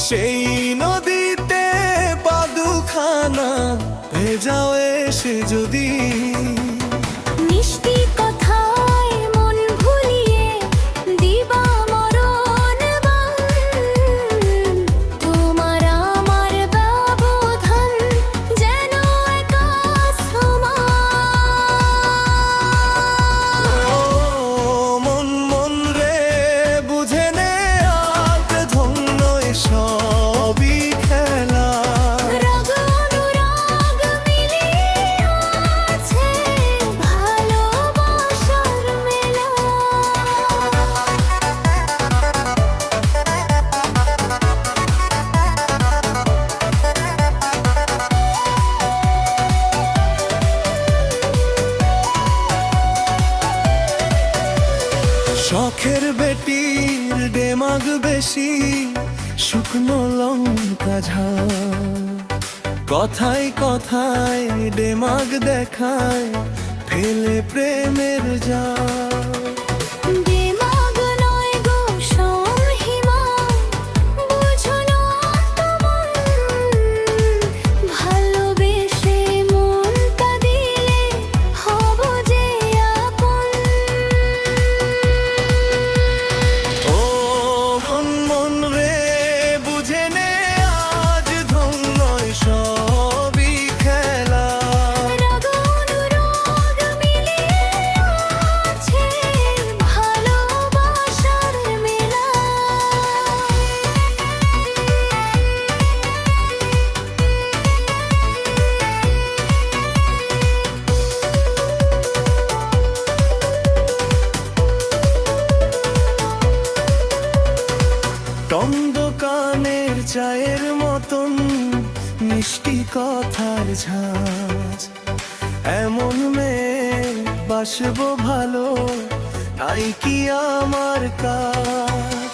সেই নদীতে পা দুখানা ভেজাও এসে যদি। মিষ্টি কথায় মন ভুলিয়ে দিবা মরণ বান, তোমার আমার ব্যবধান যেন একা সমান। ও মন মন রে বুঝে নে আজ ধন্য সবই খেলা। রাগ অনুরাগ মিলিয়ে আছে ভালোবাসার মেলা। শখের বেটির দেমাগ বেশি, শুকনো লঙ্কা ঝাল। কথায় কথায় দেমাগ দেখায়, ফেলে প্রেমের জাল। দিমাগ নয় গো সংহিমা, বুঝো না তোমার ভালোবেসে মনটা দিলে হব যে আপন। ও মন মন রে বুঝে নে আজ ধন্য সবই খেলা। রাগ অনুরাগ মিলিয়ে আছে ভালোবাসার মেলা। টন্দকানের চায়ের মতন মিষ্টি কথার ঝাঁজ। এমন মেয়ে বাসবো ভালো, তাই কি আমার কাজ।